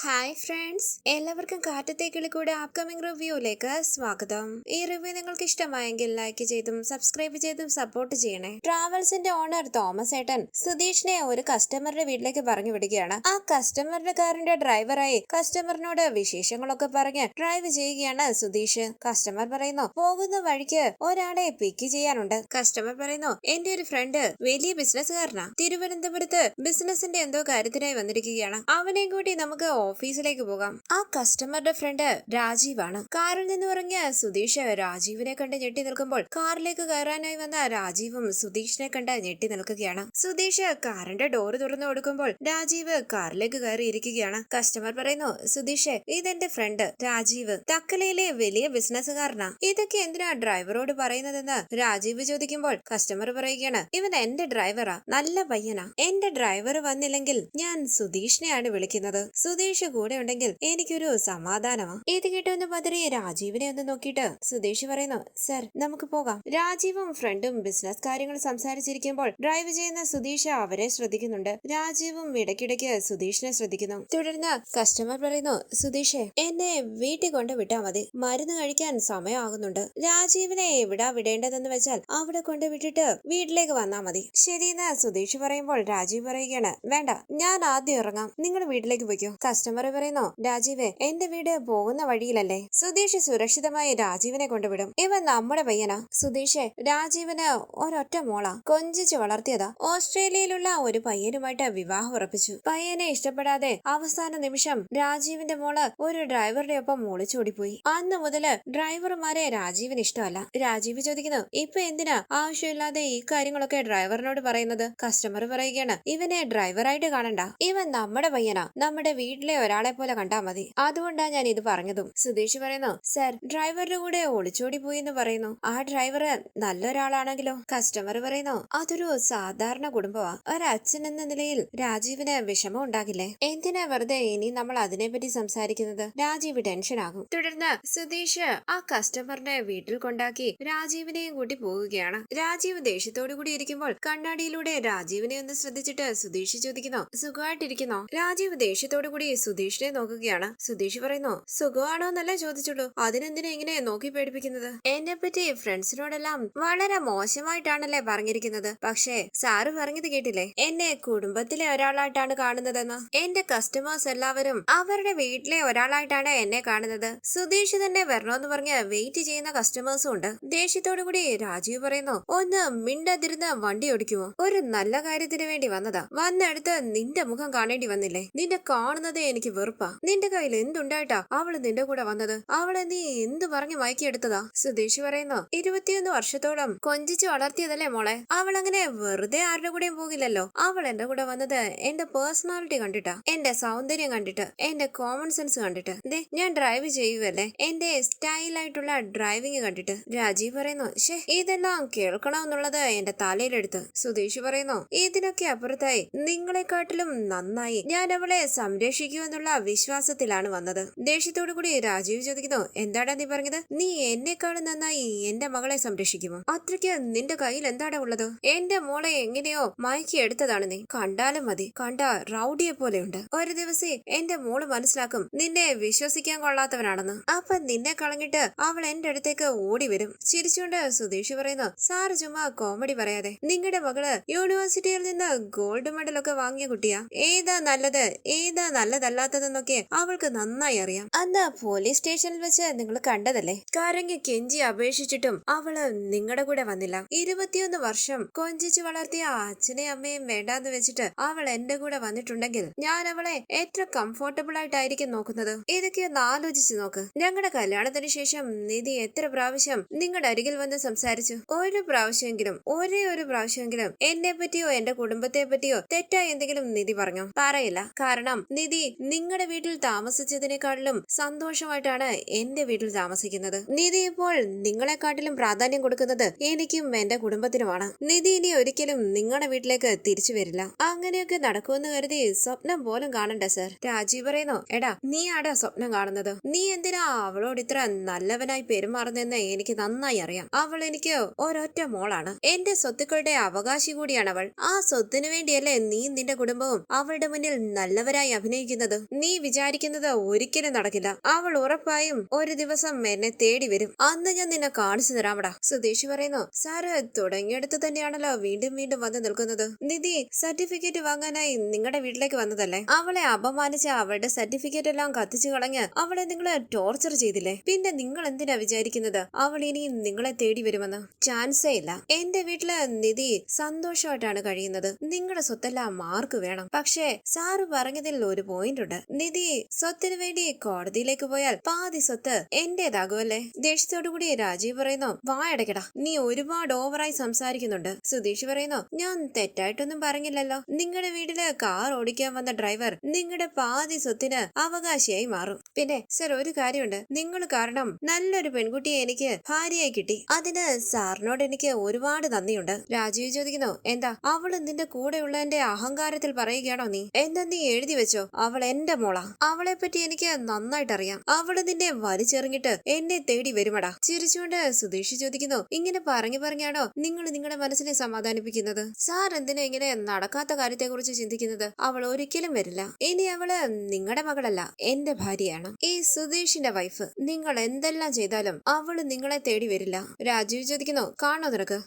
Hi friends, എല്ലാവർക്കും കാറ്റത്തെ കിളിക്കൂടെ upcoming റിവ്യൂയിലേക്ക് സ്വാഗതം. ഈ റിവ്യൂ നിങ്ങൾക്ക് ഇഷ്ടമായെങ്കിൽ ലൈക്ക് ചെയ്തും സബ്സ്ക്രൈബ് ചെയ്തും സപ്പോർട്ട് ചെയ്യണേ. ട്രാവൽസിന്റെ ഓണർ തോമസ് ഏട്ടൻ സുധീഷിനെ ഒരു കസ്റ്റമറുടെ വീട്ടിലേക്ക് പറഞ്ഞു വിടുകയാണ്. ആ കസ്റ്റമറുടെ കാറിന്റെ ഡ്രൈവറായി കസ്റ്റമറിനോട് വിശേഷങ്ങളൊക്കെ പറഞ്ഞ് ഡ്രൈവ് ചെയ്യുകയാണ് സുധീഷ്. കസ്റ്റമർ പറയുന്നു, പോകുന്ന വഴിക്ക് ഒരാളെ പിക്ക് ചെയ്യാനുണ്ട്. കസ്റ്റമർ പറയുന്നു, എന്റെ ഒരു ഫ്രണ്ട് വലിയ ബിസിനസ്സുകാരനാ, തിരുവനന്തപുരത്ത് ബിസിനസിന്റെ എന്തോ കാര്യത്തിനായി വന്നിരിക്കുകയാണ്. അവനെയും കൂട്ടി നമുക്ക് ഓഫീസിലേക്ക് പോകാം. ആ കസ്റ്റമറുടെ ഫ്രണ്ട് രാജീവാണ്. കാറിൽ നിന്ന് ഇറങ്ങിയ സുധീഷ് രാജീവിനെ കണ്ട് ഞെട്ടി നിൽക്കുമ്പോൾ കാറിലേക്ക് കയറാനായി വന്ന രാജീവും സുധീഷിനെ കണ്ട് ഞെട്ടി നിൽക്കുകയാണ്. സുധീഷ് കാറിന്റെ ഡോറ് തുറന്നു കൊടുക്കുമ്പോൾ രാജീവ് കാറിലേക്ക് കയറിയിരിക്കുകയാണ്. കസ്റ്റമർ പറയുന്നു, സുധീഷ്, ഇതെന്റെ ഫ്രണ്ട് രാജീവ്, തക്കലയിലെ വലിയ ബിസിനസ്സുകാരനാ. ഇതൊക്കെ എന്തിനാ ഡ്രൈവറോട് പറയുന്നതെന്ന് രാജീവ് ചോദിക്കുമ്പോൾ കസ്റ്റമർ പറയുകയാണ്, ഇവൻ എന്റെ ഡ്രൈവറാ, നല്ല പയ്യനാ. എന്റെ ഡ്രൈവർ വന്നില്ലെങ്കിൽ ഞാൻ സുധീഷിനെയാണ് വിളിക്കുന്നത്. സുധീഷ് കൂടെ ഉണ്ടെങ്കിൽ എനിക്കൊരു സമാധാനമാ. ഇത് കേട്ടൊന്ന് പതറി രാജീവിനെ ഒന്ന് നോക്കിയിട്ട് സുധീഷ് പറയുന്നു, സർ, നമുക്ക് പോകാം. രാജീവും ഫ്രണ്ടും ബിസിനസ് കാര്യങ്ങൾ സംസാരിച്ചിരിക്കുമ്പോൾ ഡ്രൈവ് ചെയ്യുന്ന സുധീഷ് അവരെ ശ്രദ്ധിക്കുന്നുണ്ട്. രാജീവും ഇടയ്ക്കിടയ്ക്ക് സുധീഷിനെ ശ്രദ്ധിക്കുന്നു. തുടർന്ന് കസ്റ്റമർ പറയുന്നു, സുധീഷേ, എന്നെ വീട്ടിൽ കൊണ്ട് വിട്ടാ മതി, മരുന്ന് കഴിക്കാൻ സമയമാകുന്നുണ്ട്. രാജീവിനെ എവിടാ വിടേണ്ടതെന്ന് വെച്ചാൽ അവിടെ കൊണ്ട് വിട്ടിട്ട് വീട്ടിലേക്ക് വന്നാ മതി. ശരിയെന്ന് സുധീഷ് പറയുമ്പോൾ രാജീവ് പറയുകയാണ്, വേണ്ട, ഞാൻ ആദ്യം ഇറങ്ങാം, നിങ്ങൾ വീട്ടിലേക്ക് പോയിക്കോ. കസ്റ്റമർ പറയുന്നു, രാജീവേ, എന്റെ വീട് പോകുന്ന വഴിയിലല്ലേ. സുധീഷ് സുരക്ഷിതമായി രാജീവിനെ കൊണ്ടുവിടും. ഇവൻ നമ്മുടെ പയ്യനാ. സുധീഷ്, രാജീവിന് ഒരൊറ്റ മോളാ, കൊഞ്ചിച്ച് വളർത്തിയതാ. ഓസ്ട്രേലിയയിലുള്ള ഒരു പയ്യനുമായിട്ട് വിവാഹം ഉറപ്പിച്ചു. പയ്യനെ ഇഷ്ടപ്പെടാതെ അവസാന നിമിഷം രാജീവിന്റെ മോള് ഒരു ഡ്രൈവറുടെ ഒപ്പം ഒളിച്ചോടിപ്പോയി. അന്ന് മുതല് ഡ്രൈവർമാരെ രാജീവിന് ഇഷ്ടമല്ല. രാജീവ് ചോദിക്കുന്നു, ഇപ്പൊ എന്തിനാ ആവശ്യമില്ലാതെ ഈ കാര്യങ്ങളൊക്കെ ഡ്രൈവറിനോട് പറയുന്നത്? കസ്റ്റമർ പറയുകയാണ്, ഇവനെ ഡ്രൈവറായിട്ട് കാണണ്ട, ഇവൻ നമ്മുടെ പയ്യനാ, നമ്മുടെ വീട്ടിലെ ഒരാളെ പോലെ കണ്ടാ മതി, അതുകൊണ്ടാ ഞാൻ ഇത് പറഞ്ഞതും. സുധീഷ് പറയുന്നു, സർ, ഡ്രൈവറുടെ കൂടെ ഒളിച്ചോടി പോയി എന്ന് പറയുന്നു. ആ ഡ്രൈവർ നല്ലൊരാളാണെങ്കിലോ? കസ്റ്റമർ പറയുന്നു, അതൊരു സാധാരണ കുടുംബമാ. ഒരച്ഛൻ എന്ന നിലയിൽ രാജീവിന് വിഷമം ഉണ്ടാകില്ലേ? എന്തിനാ വെറുതെ ഇനി നമ്മൾ അതിനെപ്പറ്റി സംസാരിക്കുന്നത്? രാജീവ് ടെൻഷൻ ആകും. തുടർന്ന് സുധീഷ് ആ കസ്റ്റമറിനെ വീട്ടിൽ കൊണ്ടാക്കി രാജീവിനെയും കൂട്ടി പോവുകയാണ്. രാജീവ് ദേഷ്യത്തോടു കൂടി ഇരിക്കുമ്പോൾ കണ്ണാടിയിലൂടെ രാജീവിനെ ഒന്ന് ശ്രദ്ധിച്ചിട്ട് സുധീഷ് ചോദിക്കുന്നു, സുഖമായിട്ടിരിക്കുന്നോ? രാജീവ് ദേഷ്യത്തോടു കൂടി സുധീഷിനെ നോക്കുകയാണ്. സുധീഷ് പറയുന്നു, സുഖമാണോ എന്നല്ലേ ചോദിച്ചുള്ളൂ, അതിനെന്തിനാ ഇങ്ങനെ നോക്കി പേടിപ്പിക്കുന്നത്? എന്നെ പറ്റി ഫ്രണ്ട്സിനോടെല്ലാം വളരെ മോശമായിട്ടാണല്ലേ പറഞ്ഞിരിക്കുന്നത്. പക്ഷേ സാറ് പറഞ്ഞത് കേട്ടില്ലേ, എന്നെ കുടുംബത്തിലെ ഒരാളായിട്ടാണ് കാണുന്നതെന്ന്. എന്റെ കസ്റ്റമേഴ്സ് എല്ലാവരും അവരുടെ വീട്ടിലെ ഒരാളായിട്ടാണ് എന്നെ കാണുന്നത്. സുധീഷ് തന്നെ വരണോന്ന് പറഞ്ഞ് വെയിറ്റ് ചെയ്യുന്ന കസ്റ്റമേഴ്സും ഉണ്ട്. ദേഷ്യത്തോടു കൂടി രാജീവ് പറയുന്നു, ഒന്ന് മിണ്ടാതിരുന്ന് വണ്ടി ഓടിക്കുമോ? ഒരു നല്ല കാര്യത്തിന് വേണ്ടി വന്നതാ, വന്നെടുത്ത് നിന്റെ മുഖം കാണേണ്ടി വന്നില്ലേ? നിന്റെ കാണുന്നതേ എനിക്ക് വെറുപ്പാ. നിന്റെ കയ്യിൽ എന്തുണ്ടായിട്ടാ അവള് നിന്റെ കൂടെ വന്നത്? അവളെ നീ എന്ത് പറഞ്ഞ് മയക്കിയെടുത്തതാ? സുധീഷ് പറയുന്നു, 21 വർഷത്തോളം കൊഞ്ചിച്ച് വളർത്തിയതല്ലേ മോളെ, അവൾ അങ്ങനെ വെറുതെ ആരുടെ കൂടെയും പോകില്ലല്ലോ. അവൾ എന്റെ കൂടെ വന്നത് എന്റെ പേഴ്സണാലിറ്റി കണ്ടിട്ടാ, എന്റെ സൗന്ദര്യം കണ്ടിട്ട്, എന്റെ കോമൺ സെൻസ് കണ്ടിട്ട്. ദേ, ഞാൻ ഡ്രൈവ് ചെയ്യുവല്ലേ, എന്റെ സ്റ്റൈലായിട്ടുള്ള ഡ്രൈവിംഗ് കണ്ടിട്ട്. രാജീവ് പറയുന്നു, ശേ, ഇതെല്ലാം കേൾക്കണമെന്നുള്ളത് എന്റെ തലയിലെടുത്ത്. സുധീഷ് പറയുന്നു, ഇതിനൊക്കെ അപ്പുറത്തായി നിങ്ങളെക്കാട്ടിലും നന്നായി ഞാൻ അവളെ സംരക്ഷിക്കുമെന്നുള്ള വിശ്വാസത്തിലാണ് വന്നത്. ദേഷ്യത്തോടു കൂടി രാജീവ് ചോദിക്കുന്നു, എന്താടാ നീ പറഞ്ഞത്? നീ എന്നെക്കാളും നന്നായി എന്റെ മകളെ സംരക്ഷിക്കുമോ? അത്രയ്ക്ക് നിന്റെ കയ്യിൽ എന്താടാ ഉള്ളത്? എന്റെ മോളെ എങ്ങനെയോ മയക്കി എടുത്തതാണ് നീ. കണ്ടാലും മതി, കണ്ട റൗഡിയെ പോലെയുണ്ട്. ഒരു ദിവസം എന്റെ മോള് മനസ്സിലാക്കും നിന്നെ വിശ്വസിക്കാൻ കൊള്ളാത്തവനാണെന്ന്. അപ്പൊ നിന്നെ കളഞ്ഞിട്ട് അവൾ എന്റെ അടുത്തേക്ക് ഓടി വരും. ചിരിച്ചുകൊണ്ട് സുധീഷ് പറയുന്നു, സാറ് ചുമ്മാ കോമഡി പറയാതെ, നിങ്ങളുടെ മകള് യൂണിവേഴ്സിറ്റിയിൽ നിന്ന് ഗോൾഡ് മെഡൽ ഒക്കെ വാങ്ങിയ കുട്ടിയാ. ഏതാ നല്ലത്, ഏതാ നല്ലതല്ലാത്തതെന്നൊക്കെ അവൾക്ക് നന്നായി അറിയാം. അന്ന് പോലീസ് സ്റ്റേഷനിൽ വെച്ച് നിങ്ങൾ കണ്ടതല്ലേ? കരങ്ങി കെഞ്ചി അപേക്ഷിച്ചിട്ടും അവള് നിങ്ങളുടെ കൂടെ വന്നില്ല. 21 വർഷം കൊഞ്ചിച്ചു വളർത്തിയ അച്ഛനെയും അമ്മയും വേണ്ടാന്ന് വെച്ചിട്ട് അവൾ എന്റെ കൂടെ വന്നിട്ടുണ്ടെങ്കിൽ ഞാൻ അവളെ എത്ര കംഫോർട്ടബിൾ ആയിട്ടായിരിക്കും നോക്കുന്നത്? ഇതൊക്കെ ഒന്ന് ആലോചിച്ച് നോക്ക്. ഞങ്ങളുടെ കല്യാണത്തിന് ശേഷം നിധി എത്ര പ്രാവശ്യം നിങ്ങളുടെ അരികിൽ വന്ന് സംസാരിച്ചു? ഒരു പ്രാവശ്യമെങ്കിലും, ഒരേ ഒരു പ്രാവശ്യമെങ്കിലും എന്നെ പറ്റിയോ എന്റെ കുടുംബത്തെ പറ്റിയോ തെറ്റായി എന്തെങ്കിലും നിധി പറഞ്ഞോ? പറയില്ല. കാരണം നിധി നിങ്ങളുടെ വീട്ടിൽ താമസിച്ചതിനേക്കാളിലും സന്തോഷമായിട്ടാണ് എന്റെ വീട്ടിൽ താമസിക്കുന്നത്. നിധി ഇപ്പോൾ നിങ്ങളെക്കാട്ടിലും പ്രാധാന്യം കൊടുക്കുന്നത് എനിക്കും എന്റെ കുടുംബത്തിനുമാണ്. നിധി ഇനി ഒരിക്കലും നിങ്ങളുടെ വീട്ടിലേക്ക് തിരിച്ചു വരില്ല. അങ്ങനെയൊക്കെ നടക്കുമെന്ന് കരുതി സ്വപ്നം പോലും കാണണ്ട സർ. രാജീവ് പറയുന്നു, എടാ, നീ ആടാ സ്വപ്നം കാണുന്നത്? നീ എന്തിനാ അവളോട് ഇത്ര നല്ലവനായി പെരുമാറുന്നെന്ന് എനിക്ക് നന്നായി അറിയാം. അവൾ എനിക്ക് ഒരൊറ്റ മോളാണ്, എന്റെ സ്വത്തുക്കളുടെ അവകാശി കൂടിയാണ് അവൾ. ആ സ്വത്തിന് വേണ്ടിയല്ലേ നീ നിന്റെ കുടുംബവും അവളുടെ മുന്നിൽ നല്ലവരായി അഭിനയിക്കുന്നത്? പറയുന്നത്. നീ വിചാരിക്കുന്നത് ഒരിക്കലും നടക്കില്ല. അവൾ ഉറപ്പായും ഒരു ദിവസം എന്നെ തേടി വരും. അന്ന് ഞാൻ നിന്നെ കാണിച്ചു തരാമടാ. സുധീഷ് പറയുന്നു, സാറ് തുടങ്ങിയെടുത്ത് തന്നെയാണല്ലോ വീണ്ടും വീണ്ടും വന്ന് നിൽക്കുന്നത്. നിധി സർട്ടിഫിക്കറ്റ് വാങ്ങാനായി നിങ്ങളുടെ വീട്ടിലേക്ക് വന്നതല്ലേ? അവളെ അപമാനിച്ച അവളുടെ സർട്ടിഫിക്കറ്റ് എല്ലാം കത്തിച്ചു കളഞ്ഞ് അവളെ നിങ്ങൾ ടോർച്ചർ ചെയ്തില്ലേ? പിന്നെ നിങ്ങൾ എന്തിനാ വിചാരിക്കുന്നത് അവൾ ഇനിയും നിങ്ങളെ തേടി വരുമെന്ന്? ചാൻസേ ഇല്ല. എന്റെ വീട്ടില് നിധി സന്തോഷമായിട്ടാണ് കഴിയുന്നത്. നിങ്ങളുടെ സ്വത്തെല്ലാം മാർക്ക് വേണം. പക്ഷേ സാറ് പറഞ്ഞതിൽ ഒരു പോയിന്റ് ഉണ്ട്. നിധി സ്വത്തിന് വേണ്ടി കോടതിയിലേക്ക് പോയാൽ പാതി സ്വത്ത് എന്റേതാകുമല്ലേ? ദേഷ്യത്തോടു കൂടി രാജീവ് പറയുന്നു, വായടക്കടാ, നീ ഒരുപാട് ഓവറായി സംസാരിക്കുന്നുണ്ട്. സുധീഷ് പറയുന്നു, ഞാൻ തെറ്റായിട്ടൊന്നും പറഞ്ഞില്ലല്ലോ. നിങ്ങളുടെ വീട്ടില് കാർ ഓടിക്കാൻ വന്ന ഡ്രൈവർ നിങ്ങളുടെ പാതി സ്വത്തിന് അവകാശിയായി മാറും. പിന്നെ സർ, ഒരു കാര്യമുണ്ട്. നിങ്ങൾ കാരണം നല്ലൊരു പെൺകുട്ടിയെ എനിക്ക് ഭാര്യയായി കിട്ടി. അതിന് സാറിനോട് എനിക്ക് ഒരുപാട് നന്ദിയുണ്ട്. രാജീവ് ചോദിക്കുന്നു, എന്താ അവള് നിന്റെ കൂടെയുള്ളതിന്റെ അഹങ്കാരത്തിൽ പറയുകയാണോ നീ? എന്താ നീ എഴുതി വെച്ചോ? അവൾ എന്റെ മോളാ. അവളെ പറ്റി എനിക്ക് നന്നായിട്ട് അറിയാം. അവള് നിന്നെ വലിച്ചെറിഞ്ഞിട്ട് എന്നെ തേടി വരുമടാ. ചിരിച്ചുകൊണ്ട് സുധീഷ് ചോദിക്കുന്നു, ഇങ്ങനെ പറഞ്ഞാണോ നിങ്ങൾ നിങ്ങളുടെ മനസ്സിനെ സമാധാനിപ്പിക്കുന്നത്? സാർ എന്തിനാ ഇങ്ങനെ നടക്കാത്ത കാര്യത്തെ കുറിച്ച് ചിന്തിക്കുന്നത്? അവൾ ഒരിക്കലും വരില്ല. ഇനി അവള് നിങ്ങളുടെ മകളല്ല, എന്റെ ഭാര്യയാണ്. ഈ സുധീഷിന്റെ വൈഫ്. നിങ്ങൾ എന്തെല്ലാം ചെയ്താലും അവള് നിങ്ങളെ തേടി വരില്ല. രാജീവ് ചോദിക്കുന്നു, കാണോ നിനക്ക്?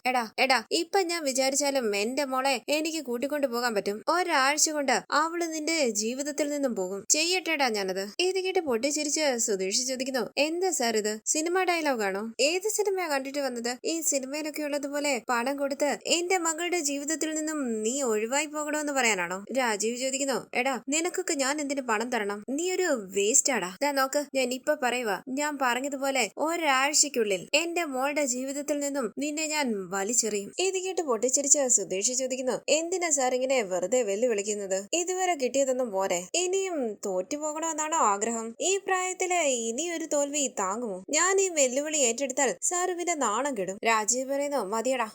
എടാ ഇപ്പൊ ഞാൻ വിചാരിച്ചാലും എന്റെ മോളെ എനിക്ക് കൂട്ടിക്കൊണ്ടു പോകാൻ പറ്റും. ഒരാഴ്ച കൊണ്ട് അവള് നിന്റെ ജീവിതത്തിൽ നിന്നും പോകും. ചെയ്യട്ടേടാ ഞാനത്. ഇത് കേട്ട് പൊട്ടിച്ചിരിച്ച് സുധീഷ് ചോദിക്കുന്നു, എന്താ സാർ ഇത്? സിനിമ ഡയലോഗാണോ? ഏത് സിനിമയാ കണ്ടിട്ട് വന്നത്? ഈ സിനിമയിലൊക്കെ ഉള്ളതുപോലെ പണം കൊടുത്ത് എന്റെ മകളുടെ ജീവിതത്തിൽ നിന്നും നീ ഒഴിവായി പോകണമെന്ന് പറയാനാണോ? രാജീവ് ചോദിക്കുന്നു, എടാ നിനക്കൊക്കെ ഞാൻ എന്തിനു പണം തരണം? നീ ഒരു വേസ്റ്റ് ആടാ. നോക്ക്, ഞാൻ ഇപ്പൊ പറയുക. ഞാൻ പറഞ്ഞതുപോലെ ഒരാഴ്ചക്കുള്ളിൽ എന്റെ മോളുടെ ജീവിതത്തിൽ നിന്നും നിന്നെ ഞാൻ വലിച്ചെറിയും. ഇത് കേട്ട് പൊട്ടിച്ചിരിച്ച് സുധീഷ് ചോദിക്കുന്നു, എന്തിനാ സാർ ഇങ്ങനെ വെറുതെ വെല്ലുവിളിക്കുന്നത്? ഇതുവരെ കിട്ടിയതൊന്നും പോരെ? ഇനിയും തോറ്റുപോകണമെന്നാണോ ആഗ്രഹം? ഈ പ്രായത്തില് ഇനിയൊരു തോൽവി താങ്ങുമോ? ഞാൻ ഈ വെല്ലുവിളി ഏറ്റെടുത്താൽ സാർ പിന്നെ നാണം കെടും. രാജീവ് പറയുന്നു, മതിയടാ,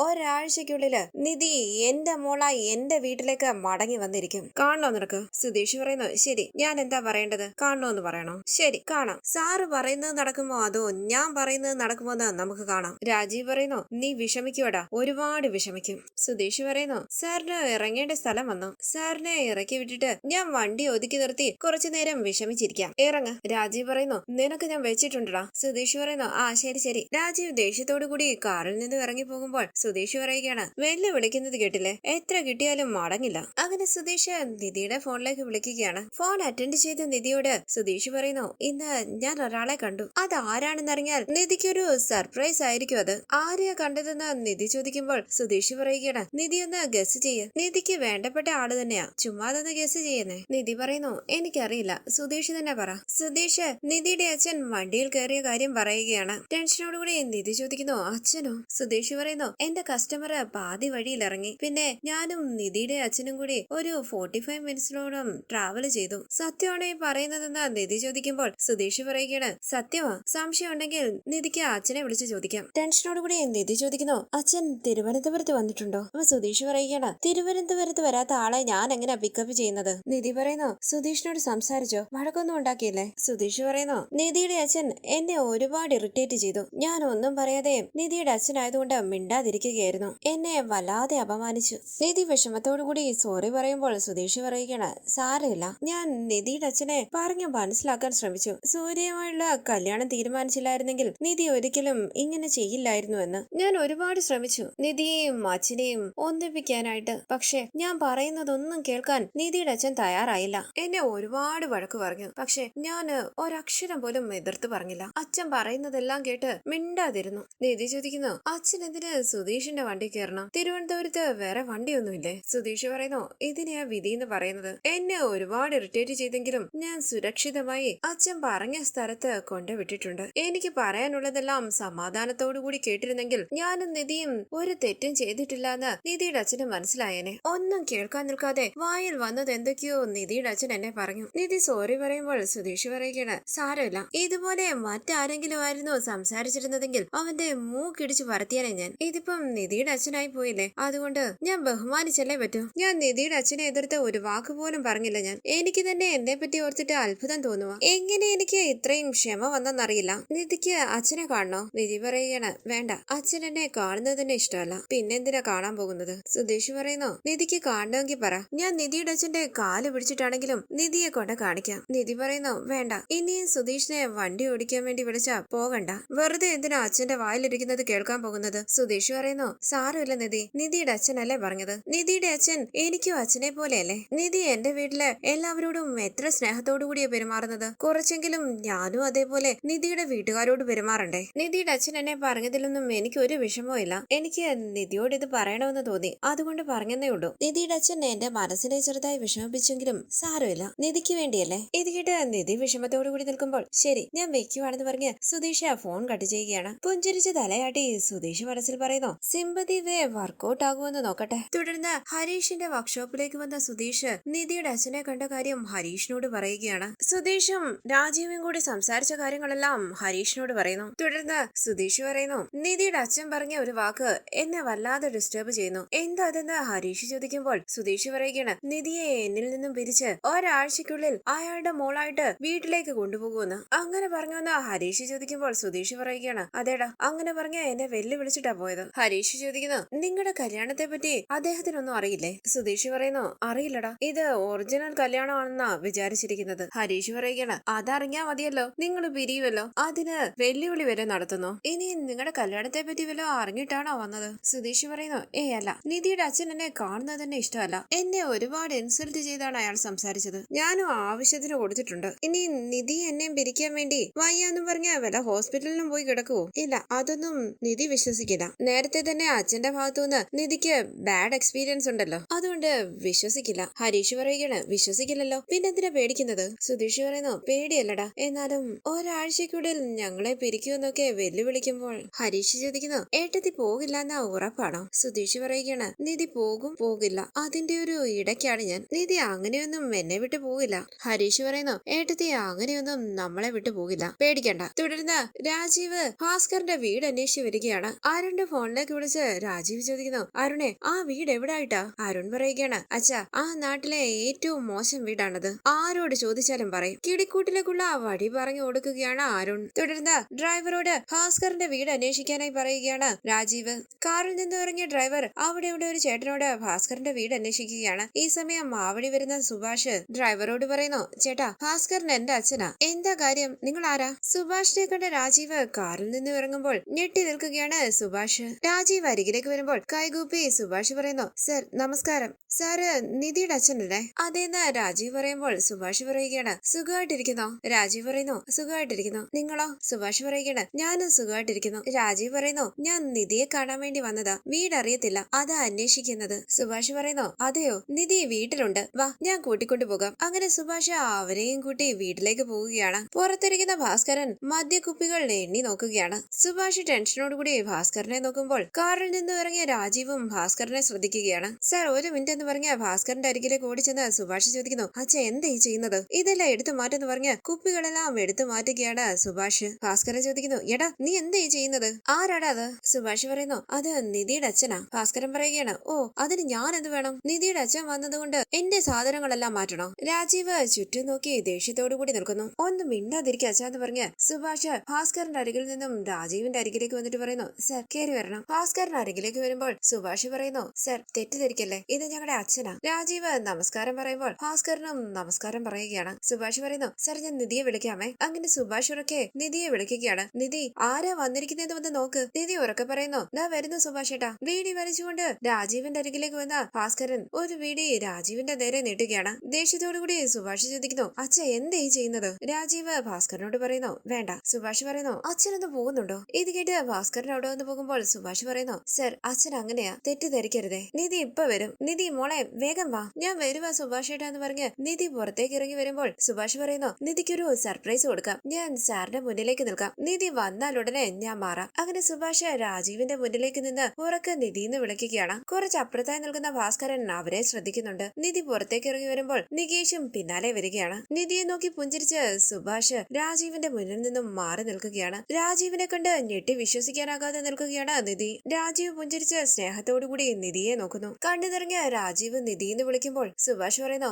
ഒരാഴ്ചക്കുള്ളില് നിധി എന്റെ മോളായി എന്റെ വീട്ടിലേക്ക് മടങ്ങി വന്നിരിക്കും. കാണണോ നിനക്ക്? സുധീഷ് പറയുന്നു, ശരി, ഞാൻ എന്താ പറയേണ്ടത്? കാണണോന്ന് പറയണോ? ശരി, കാണാം. സാറ് പറയുന്നത് നടക്കുമോ അതോ ഞാൻ പറയുന്നത് നടക്കുമോ എന്ന് നമുക്ക് കാണാം. രാജീവ് പറയുന്നു, നീ വിഷമിക്കുവടാ, ഒരുപാട് വിഷമിക്കും. സുധീഷ് പറയുന്നു, സാറിന് ഇറങ്ങേണ്ട സ്ഥലം വന്നു. സാറിനെ ഇറക്കി വിട്ടിട്ട് ഞാൻ വണ്ടി ഒതുക്കി നിർത്തി കുറച്ചു നേരം വിഷമിച്ചിരിക്കാം. ഇറങ്ങ്. രാജീവ് പറയുന്നു, നിനക്ക് ഞാൻ വെച്ചിട്ടുണ്ടടാ. സുധീഷ് പറയുന്നു, ആ ശരി. രാജീവ് ദേഷ്യത്തോടു കൂടി കാറിൽ നിന്ന് ഇറങ്ങി പോകുമ്പോൾ സുധീഷ് പറയുകയാണ്, വെല്ല് വിളിക്കുന്നത് കേട്ടില്ലേ? എത്ര കിട്ടിയാലും മടങ്ങില്ല. അങ്ങനെ സുധീഷ് നിധിയുടെ ഫോണിലേക്ക് വിളിക്കുകയാണ്. ഫോൺ അറ്റൻഡ് ചെയ്ത നിധിയോട് സുധീഷ് പറയുന്നു, ഇന്ന് ഞാൻ ഒരാളെ കണ്ടു. അത് ആരാണെന്നറിഞ്ഞാൽ നിധിക്കൊരു സർപ്രൈസ് ആയിരിക്കും. അത് ആരെയാ കണ്ടതെന്ന് നിധി ചോദിക്കുമ്പോൾ സുധീഷ് പറയുകയാണ്, നിധി ഒന്ന് ഗസ് ചെയ്യ്. നിധിക്ക് വേണ്ടപ്പെട്ട ആള് തന്നെയാ, ചുമ്മാതൊന്ന് ഗസ് ചെയ്യുന്നേ. നിധി പറയുന്നു, എനിക്കറിയില്ല, സുധീഷ് തന്നെ പറ. സുധീഷ് നിധിയുടെ അച്ഛൻ വണ്ടിയിൽ കയറിയ കാര്യം പറയുകയാണ്. ടെൻഷനോടുകൂടി നിധി ചോദിക്കുന്നു, അച്ഛനോ? സുധീഷ് പറയുന്നു, എന്റെ കസ്റ്റമർ പാതി വഴിയിൽ ഇറങ്ങി. പിന്നെ ഞാനും നിധിയുടെ അച്ഛനും കൂടി ഒരു 45 മിനിറ്റ്സിനോളം ട്രാവൽ ചെയ്തു. സത്യമാണോ ഈ പറയുന്നതെന്ന് നിധി ചോദിക്കുമ്പോൾ സുധീഷ് പറയുകയാണ്, സത്യമാ. സംശയം ഉണ്ടെങ്കിൽ നിധിക്ക് അച്ഛനെ വിളിച്ച് ചോദിക്കാം. ടെൻഷനോടുകൂടി നിധി ചോദിക്കുന്നു, അച്ഛൻ തിരുവനന്തപുരത്ത് വന്നിട്ടുണ്ടോ? അപ്പൊ സുധീഷ് പറയുകയാണ്, തിരുവനന്തപുരത്ത് വരാത്ത ആളെ ഞാൻ എങ്ങനെ പിക്കപ്പ് ചെയ്യുന്നത്? നിധി പറയുന്നു, സുധീഷിനോട് സംസാരിച്ചോ? വഴക്കൊന്നും ഉണ്ടാക്കിയില്ലേ? സുധീഷ് പറയുന്നു, നിധിയുടെ അച്ഛൻ എന്നെ ഒരുപാട് ഇറിറ്റേറ്റ് ചെയ്തു. ഞാൻ ഒന്നും പറയാതെ നിധിയുടെ അച്ഛനായതുകൊണ്ട് മിണ്ടാതിരിക്കുകയായിരുന്നു. എന്നെ വല്ലാതെ അപമാനിച്ചു. നിധി വിഷമത്തോടുകൂടി സോറി പറയുമ്പോൾ സുധീഷ് പറയുകയാണ്, സാരമില്ല, ഞാൻ നിധിയുടെ അച്ഛനെ പറഞ്ഞു മനസ്സിലാക്കാൻ ശ്രമിച്ചു. സൂര്യയുമായുള്ള കല്യാണം തീരുമാനിച്ചില്ലായിരുന്നെങ്കിൽ നിധി ഒരിക്കലും ഇങ്ങനെ ചെയ്യില്ലായിരുന്നു എന്ന് ഞാൻ ഒരുപാട് ശ്രമിച്ചു, നിധിയെയും അച്ഛനെയും ഒന്നിപ്പിക്കാനായിട്ട്. പക്ഷെ ഞാൻ പറയുന്നതൊന്നും കേൾക്കാൻ നിധിയുടെ അച്ഛൻ തയ്യാറായില്ല. എന്നെ ഒരുപാട് വഴക്ക് പറഞ്ഞു. പക്ഷെ ഞാൻ ഒരക്ഷരം പോലും എതിർത്ത് പറഞ്ഞില്ല. അച്ഛൻ പറയുന്നതെല്ലാം കേട്ട് മിണ്ടാതിരുന്നു. നിധി ചോദിക്കുന്നു, അച്ഛൻ എന്തിന് സുധീഷിന്റെ വണ്ടി കയറണം? തിരുവനന്തപുരത്ത് വേറെ വണ്ടിയൊന്നുമില്ലേ? സുധീഷ് പറയുന്നു, ഇതിനെയാ വിധി എന്ന് പറയുന്നത്. എന്നെ ഒരുപാട് ഇറിറ്റേറ്റ് ചെയ്തെങ്കിലും ഞാൻ സുരക്ഷിതമായി അച്ഛൻ പറഞ്ഞ സ്ഥലത്ത് കൊണ്ടുവിട്ടിട്ടുണ്ട്. എനിക്ക് പറയാനുള്ളതെല്ലാം സമാധാനത്തോടുകൂടി കേട്ടിരുന്നെങ്കിൽ ഞാനും നിധിയും ഒരു തെറ്റും ചെയ്തിട്ടില്ല എന്ന് നിധിയുടെ അച്ഛന് മനസ്സിലായേനെ. ഒന്നും കേൾക്കാൻ നിൽക്കാതെ വായിൽ വന്നത് എന്തൊക്കെയോ നിധിയുടെ അച്ഛൻ എന്നെ പറഞ്ഞു. നിധി സോറി പറയുമ്പോൾ സുധീഷ് പറയുകയാണ്, സാരമില്ല, ഇതുപോലെ മറ്റാരെങ്കിലും ആയിരുന്നു സംസാരിച്ചിരുന്നതെങ്കിൽ അവന്റെ മൂക്കിടിച്ച് പറത്തിയാനെ ഞാൻ. ഇതിപ്പം നിധിയുടെ അച്ഛനായി പോയില്ലേ, അതുകൊണ്ട് ഞാൻ ബഹുമാനിച്ചല്ലേ പറ്റൂ. ഞാൻ നിധിയുടെ അച്ഛനെ എതിർത്ത് ഒരു വാക്ക് പോലും പറഞ്ഞില്ല. ഞാൻ എനിക്ക് തന്നെ എന്നെ പറ്റി ഓർത്തിട്ട് അത്ഭുതം തോന്നുക. എങ്ങനെ എനിക്ക് ഇത്രയും ക്ഷമ വന്നെന്നറിയില്ല. നിധിക്ക് അച്ഛനെ കാണണോ? നിധി പറയുകയാണ്, വേണ്ട, അച്ഛൻ എന്നെ കാണുന്നത് തന്നെ ഇഷ്ടമല്ല, പിന്നെന്തിനാ കാണാൻ പോകുന്നത്? സുധീഷ് പറയുന്നു, നിധിക്ക് കാണണമെങ്കിൽ പറ, ഞാൻ നിധിയുടെ അച്ഛന്റെ കാല് പിടിച്ചിട്ടാണെങ്കിലും നിധിയെ കൊണ്ട് കാണിക്കാം. നിധി പറയുന്നു വേണ്ട, ഇനിയും സുധീഷിനെ വണ്ടി ഓടിക്കാൻ വേണ്ടി വിളിച്ചാ പോകണ്ട, വെറുതെ എന്തിനാ അച്ഛന്റെ വായിലിരിക്കുന്നത് കേൾക്കാൻ പോകുന്നത്. സുധീഷ് പറയുന്നു സാരമില്ല നിധി, നിധിയുടെ അച്ഛനല്ലേ പറഞ്ഞത്, നിധിയുടെ അച്ഛൻ എനിക്കും അച്ഛനെ പോലെയല്ലേ. നിധി എന്റെ വീട്ടില് എല്ലാവരോടും എത്ര സ്നേഹത്തോടു കൂടിയാ പെരുമാറുന്നത്, കുറച്ചെങ്കിലും ഞാനും അതേപോലെ നിധിയുടെ വീട്ടുകാരോട് പെരുമാറണ്ടേ. നിധിയുടെ അച്ഛൻ എന്നെ പറഞ്ഞതിലൊന്നും എനിക്ക് ഒരു വിഷമവും ഇല്ല, എനിക്ക് നിധിയോട് ഇത് പറയണമെന്ന് തോന്നി, അതുകൊണ്ട് പറഞ്ഞതേ ഉള്ളൂ. നിധിയുടെ അച്ഛൻ എന്റെ മനസ്സിനെ ചെറുതായി വിഷമിപ്പിച്ചെങ്കിലും സാരമില്ല, നിധിക്ക് വേണ്ടിയല്ലേ. ഇത് കേട്ട് നിധി വിഷമത്തോടു കൂടി നിൽക്കുമ്പോൾ ശരി ഞാൻ വെക്കുവാണെന്ന് പറഞ്ഞ് സുധീഷ് ഫോൺ കട്ട് ചെയ്യുകയാണ്. പുഞ്ചിരിച്ച് തലയാട്ടി സുധീഷ് മനസ്സിൽ പറയുന്നു സിമ്പതി വേ വർക്കൗട്ട് ആകുമെന്ന് നോക്കട്ടെ. തുടർന്ന് ഹരീഷിന്റെ വർക്ക്ഷോപ്പിലേക്ക് വന്ന സുധീഷ് നിധിയുടെ അച്ഛനെ കണ്ട കാര്യം ഹരീഷിനോട് പറയുകയാണ്. സുധീഷും രാജീവും കൂടി സംസാരിച്ച കാര്യങ്ങളെല്ലാം ഹരീഷിനോട് പറയുന്നു. തുടർന്ന് സുധീഷ് പറയുന്നു നിധിയുടെ അച്ഛൻ പറഞ്ഞ ഒരു വാക്ക് എന്നെ വല്ലാതെ ഡിസ്റ്റർബ് ചെയ്യുന്നു, എന്താ അതെന്ന് ഹരീഷ് ചോദിക്കുമ്പോൾ സുധീഷ് പറയുകയാണ് നിധിയെ എന്നിൽ നിന്നും പിരിച്ച് ഒരാഴ്ചക്കുള്ളിൽ അയാളുടെ മോളായിട്ട് വീട്ടിലേക്ക് കൊണ്ടുപോകുമെന്ന്. അങ്ങനെ പറഞ്ഞുവെന്ന് ഹരീഷ് ചോദിക്കുമ്പോൾ സുധീഷ് പറയുകയാണ് അതേടാ, അങ്ങനെ പറഞ്ഞ എന്നെ വെല്ലുവിളിച്ചിട്ടാ പോയത്. ഹരീഷ് ചോദിക്കുന്നു നിങ്ങളുടെ കല്യാണത്തെ പറ്റി അദ്ദേഹത്തിനൊന്നും അറിയില്ലേ. സുധീഷ് പറയുന്നു അറിയില്ലടാ, ഇത് ഒറിജിനൽ കല്യാണമാണെന്നാ വിചാരിച്ചിരിക്കുന്നത്. ഹരീഷ് പറയുകയാണ് അതറിഞ്ഞാ മതിയല്ലോ, നിങ്ങൾ പിരിയുമല്ലോ, അതിന് വെല്ലുവിളി വരെ നടത്തുന്നു, ഇനി നിങ്ങളുടെ കല്യാണത്തെ പറ്റി വല്ലോ അറിഞ്ഞിട്ടാണോ വന്നത്. സുധീഷ് പറയുന്നു അല്ല, നിധിയുടെ അച്ഛൻ എന്നെ കാണുന്നത് തന്നെ ഇഷ്ടമല്ല, എന്നെ ഒരുപാട് ഇൻസൾട്ട് ചെയ്താണ് അയാൾ സംസാരിച്ചത്, ഞാനും ആവശ്യത്തിന് കൊടുത്തിട്ടുണ്ട്, ഇനി നിധി എന്നെയും പിരിക്കാൻ വേണ്ടി വയ്യാന്നും പറഞ്ഞ വല്ല ഹോസ്പിറ്റലിലും പോയി കിടക്കുവോ. ഇല്ല, അതൊന്നും നിധി വിശ്വസിക്കില്ല, നേരത്തെ തന്നെ അച്ഛന്റെ ഭാഗത്തുനിന്ന് നിധിക്ക് ബാഡ് എക്സ്പീരിയൻസ് ഉണ്ടല്ലോ, അതുകൊണ്ട് വിശ്വസിക്കില്ല. ഹരീഷ് പറയുകയാണ് വിശ്വസിക്കില്ലല്ലോ, പിന്നെന്തിനാ പേടിക്കുന്നത്. സുധീഷ് പറയുന്നു പേടിയല്ലടാ, എന്നാലും ഒരാഴ്ചക്കുള്ളിൽ ഞങ്ങളെ പിരിക്കുമെന്നൊക്കെ വെല്ലുവിളിക്കുമ്പോൾ. ഹരീഷ് ചോദിക്കുന്നു ഏട്ടത്തി പോകില്ല എന്നാ ഉറപ്പാണോ. സുധീഷ് പറയുകയാണ് നിധി പോകും പോകില്ല, അതിന്റെ ഒരു ഇടയ്ക്കാണ് ഞാൻ, നിധി അങ്ങനെയൊന്നും എന്നെ വിട്ടു പോകില്ല. ഹരീഷ് പറയുന്നു ഏട്ടത്തി അങ്ങനെയൊന്നും നമ്മളെ വിട്ടു പോകില്ല, പേടിക്കണ്ട. തുടർന്ന് രാജീവ് ഭാസ്കറിന്റെ വീട് അന്വേഷിച്ച് വരികയാണ്. അരുണിന്റെ ഫോണിലേക്ക് വിളിച്ച് രാജീവ് ചോദിക്കുന്നു അരുണെ ആ വീട് എവിടായിട്ടാ. അരുൺ പറയുകയാണ് അച്ഛാ ആ നാട്ടിലെ ഏറ്റവും മോശം വീടാണത്, ആരോട് ചോദിച്ചാലും പറയും. കിടിക്കൂട്ടിലേക്കുള്ള വഴി പറഞ്ഞു കൊടുക്കുകയാണ് അരുൺ. തുടർന്ന് ഡ്രൈവറോട് ഭാസ്കറിന്റെ വീട് അന്വേഷിക്കാനായി പറയുകയാണ് രാജീവ്. കാറിൽ നിന്ന് ഇറങ്ങിയ ഡ്രൈവർ അവിടെ ഒരു ചേട്ടനോട് ഭാസ്കറിന്റെ വീട് അന്വേഷിക്കുകയാണ്. ഈ സമയം മാവടി വരുന്ന സുഭാഷ് ഡ്രൈവറോട് പറയുന്നു ചേട്ടാ ഭാസ്കറിന് എന്റെ അച്ഛനാ, എന്താ കാര്യം, നിങ്ങൾ ആരാ. സുഭാഷിനെ കണ്ട രാജീവ് കാറിൽ നിന്ന് ഇറങ്ങുമ്പോൾ ഞെട്ടി നിൽക്കുകയാണ് സുഭാഷ്. രാജീവ് അരികിലേക്ക് വരുമ്പോൾ കൈകൂപ്പി സുഭാഷ് പറയുന്നു സർ നമസ്കാരം, സാറ് നിധിയുടെ അച്ഛനല്ലേ. അതേന്ന് രാജീവ് പറയുമ്പോൾ സുഭാഷ് പറയുകയാണ് സുഖമായിട്ടിരിക്കുന്നോ. രാജീവ് പറയുന്നു സുഖമായിട്ടിരിക്കുന്നു, നിങ്ങളോ. സുഭാഷ് പറയുകയാണ് ഞാനും സുഖമായിട്ടിരിക്കുന്നു. രാജീവ് പറയുന്നു ഞാൻ നിധിയെ കാണാൻ വേണ്ടി വന്നതാ, വീടറിയത്തില്ല അതാ അന്വേഷിക്കുന്നത്. സുഭാഷ് പറയുന്നു അതെയോ, നിധി വീട്ടിലുണ്ട്, വാ ഞാൻ കൂട്ടിക്കൊണ്ടു പോകാം. അങ്ങനെ സുഭാഷ് അവരെയും കൂട്ടി വീട്ടിലേക്ക് പോവുകയാണ്. പുറത്തിരിക്കുന്ന ഭാസ്കരൻ മദ്യക്കുപ്പികൾ എണ്ണി നോക്കുകയാണ്. സുഭാഷ് ടെൻഷനോടുകൂടി ഭാസ്കരനെ നോക്കുമ്പോൾ കാറിൽ നിന്ന് ഇറങ്ങിയ രാജീവും ഭാസ്കരനെ ശ്രദ്ധിക്കുകയാണ്. സർ ഒരു മിനിറ്റ് എന്ന് പറഞ്ഞ ഭാസ്കരന്റെ അരികിലേക്ക് ഓടിച്ചെന്ന് സുഭാഷ് ചോദിക്കുന്നു അച്ഛൻ എന്താ ഈ ചെയ്യുന്നത്. ഇതെല്ലാം എടുത്തു മാറ്റെന്ന് പറഞ്ഞ് കുപ്പികളെല്ലാം എടുത്തു മാറ്റുകയാണ് സുഭാഷ്. ഭാസ്കരൻ ചോദിക്കുന്നു എടാ നീ എന്താ ഈ ചെയ്യുന്നത്, ആരാടാ അത്. സുഭാഷ് പറയുന്നു അത് നിധിയുടെ അച്ഛനാ. ഭാസ്കരൻ പറയുകയാണ് ഓ അതിന് ഞാൻ എന്ത് വേണം, നിധിയുടെ അച്ഛൻ വന്നതുകൊണ്ട് എന്റെ സാധനങ്ങളെല്ലാം മാറ്റണോ. രാജീവ് ചുറ്റും നോക്കി ദേഷ്യത്തോടു കൂടി നിൽക്കുന്നു. ഒന്ന് മിണ്ടാതിരിക്കുക അച്ഛാന്ന് പറഞ്ഞ് സുഭാഷ് ഭാസ്കറിന്റെ അരികിൽ നിന്നും രാജീവിന്റെ അരികിലേക്ക് വന്നിട്ട് പറയുന്നു സർ കയറി വരണം. ഭാസ്കറിന്റെ അരികിലേക്ക് വരുമ്പോൾ സുഭാഷ് പറയുന്നു സർ തെറ്റിദ്ധരിക്കല്ലേ, ഇത് ഞങ്ങളുടെ അച്ഛനാ. രാജീവ് നമസ്കാരം പറയുമ്പോൾ ഭാസ്കരനും നമസ്കാരം പറയുകയാണ്. സുഭാഷ് പറയുന്നു സർ ഞാൻ നിധിയെ വിളിക്കാമേ. അങ്ങനെ സുഭാഷ് ഉറക്കെ നിധിയെ വിളിക്കുകയാണ്. നിധി ആരാ വന്നിരിക്കുന്നത് വന്ന് നോക്ക്. നിധി ഉറക്കെ പറയുന്നു ദാ വരുന്നു സുഭാഷ് ഏട്ടാ. വീടി വലിച്ചുകൊണ്ട് രാജീവിന്റെ അരികിലേക്ക് വന്ന ഭാസ്കരൻ ഒരു വീടി രാജീവിന്റെ നേരെ നീട്ടുകയാണ്. ദേഷ്യത്തോടുകൂടി സുഭാഷ് ചോദിക്കുന്നു അച്ഛ എന്താ ഈ ചെയ്യുന്നത്. രാജീവ് ഭാസ്കരനോട് പറയുന്നു വേണ്ട. സുഭാഷ് പറയുന്നു അച്ഛനൊന്ന് പോകുന്നുണ്ടോ. ഇത് കേട്ട് ഭാസ്കരൻ അവിടെ വന്ന് പോകുമ്പോൾ സുഭാഷ് പറയുന്നു സർ അച്ഛൻ അങ്ങനെയാ, തെറ്റിദ്ധരിക്കരുതേ, നിധി ഇപ്പൊ വരും. നിധി മോളെ വേഗം വാ. ഞാൻ വരുവാ സുഭാഷ് ഏട്ടാ എന്ന് പറഞ്ഞ് നിധി പുറത്തേക്ക് ഇറങ്ങി വരുമ്പോൾ സുഭാഷ് പറയുന്നു നിധിക്കൊരു സർപ്രൈസ് കൊടുക്കാം, ഞാൻ സാറിന്റെ മുന്നിലേക്ക് നിൽക്കാം, നിധി വന്നാൽ ഉടനെ ഞാൻ മാറാം. അങ്ങനെ സുഭാഷ് രാജീവിന്റെ മുന്നിലേക്ക് നിന്ന് ഉറക്കെ നിധിന്ന് വിളിക്കുകയാണ്. കുറച്ച് അപ്പുറത്തായി നിൽക്കുന്ന ഭാസ്കരൻ അവരെ ശ്രദ്ധിക്കുന്നുണ്ട്. നിധി പുറത്തേക്ക് ഇറങ്ങി വരുമ്പോൾ നികേഷും പിന്നാലെ വരികയാണ്. നിധിയെ നോക്കി പുഞ്ചിരിച്ച് സുഭാഷ് രാജീവിന്റെ മുന്നിൽ നിന്നും മാറി നിൽക്കുകയാണ്. രാജീവിനെ കണ്ട് ഞെട്ടി വിശ്വസിക്കാനാകാതെ നിൽക്കുകയാണ് നിധി. രാജീവ് പുഞ്ചിരിച്ച് സ്നേഹത്തോടുകൂടി നിധിയെ നോക്കുന്നു. കണ്ണു നിറങ്ങിയ രാജീവ് നിധിന്ന് വിളിക്കുമ്പോൾ സുഭാഷ് പറയുന്നു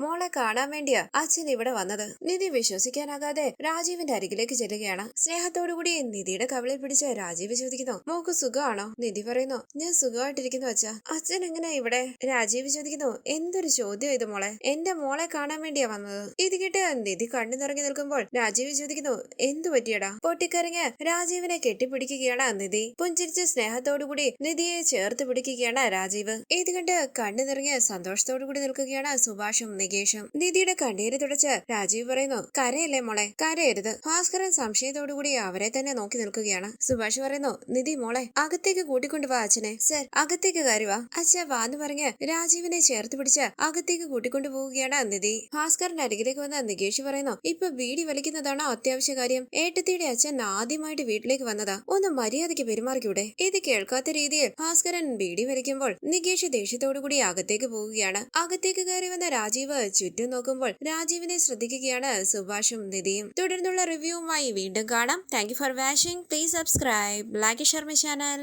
മോളെ കാണാൻ വേണ്ടിയാ അച്ഛൻ ഇവിടെ വന്നത്. നിധി വിശ്വസിക്കാനാകാതെ രാജീവിന്റെ അരികിലേക്ക് ചെല്ലുകയാണ്. സ്നേഹത്തോടുകൂടി നിധിയുടെ കവിളിൽ പിടിച്ച് രാജീവ് ചോദിക്കുന്നു മോക്ക് സുഖമാണോ. നിധി പറയുന്നു ഞാൻ സുഖമായിട്ടിരിക്കുന്നു അച്ഛാ. അച്ഛൻ എങ്ങനെ ഇവിടെ. രാജീവ് ചോദിക്കുന്നു എന്തൊരു ചോദ്യം ചെയ്തു മോളെ? എന്റെ മോളെ കാണാൻ വേണ്ടിയാ വന്നത്. ഇത് കേട്ട് നിധി കണ്ണു നിറങ്ങി നിൽക്കുമ്പോൾ രാജീവ് ചോദിക്കുന്നു, എന്തു പറ്റിയടാ? പൊട്ടിക്കരഞ്ഞ് രാജീവിനെ കെട്ടിപ്പിടിക്കുകയാണ് നിധി. പുഞ്ചിരിച്ച് സ്നേഹത്തോടുകൂടി നിധിയെ ചേർത്ത് പിടിക്കുകയാണ് രാജീവ്. ഇത് കണ്ട് കണ്ണു നിറങ്ങി സന്തോഷത്തോടുകൂടി നിൽക്കുകയാണ് സുഭാഷും നികേഷും. നിധിയുടെ കണ്ണീര് തുടച്ച് രാജീവ് പറയുന്നു, കരയല്ലേ മോളെ, കരയരുത്. ഭാസ്കരൻ സംശയത്തോടുകൂടി അവരെ തന്നെ നോക്കി നിൽക്കുകയാണ്. സുഭാഷ് പറയുന്നു, നിധി മോളെ അകത്തേക്ക് കൂട്ടിക്കൊണ്ടുപോവാ അച്ഛനെ. സർ അകത്തേക്ക് കയറുവാ. അച്ഛ വാന്ന് പറഞ്ഞ് രാജീവിനെ ചേർത്ത് പിടിച്ച് അകത്തേക്ക് കൂട്ടിക്കൊണ്ടു പോവുകയാണ് നിധി. ഭാസ്കറിന്റെ അരികിലേക്ക് വന്ന നികേഷ് പറയുന്നു, ഇപ്പൊ ബീഡി വലിക്കുന്നതാണോ അത്യാവശ്യ കാര്യം? ഏട്ടത്തിയുടെ അച്ഛൻ ആദ്യമായിട്ട് വീട്ടിലേക്ക് വന്നതാ, ഒന്ന് മര്യാദയ്ക്ക് പെരുമാറിക്കൂടെ? ഇത് കേൾക്കാത്ത രീതിയിൽ ഭാസ്കരൻ ബീഡി വലിക്കുമ്പോൾ നികേഷ് ദേഷ്യത്തോടുകൂടി അകത്തേക്ക് പോവുകയാണ്. അകത്തേക്ക് കയറി വന്ന രാജീവ് ചുറ്റും നോക്കുമ്പോൾ രാജീവിനെ ശ്രദ്ധിക്കുകയാണ് സുഭാഷും നിധിയും. തുടർന്നുള്ള റിവ്യൂവുമായി വീണ്ടും കാണാം. Thank you for watching. Please subscribe, like, share my channel.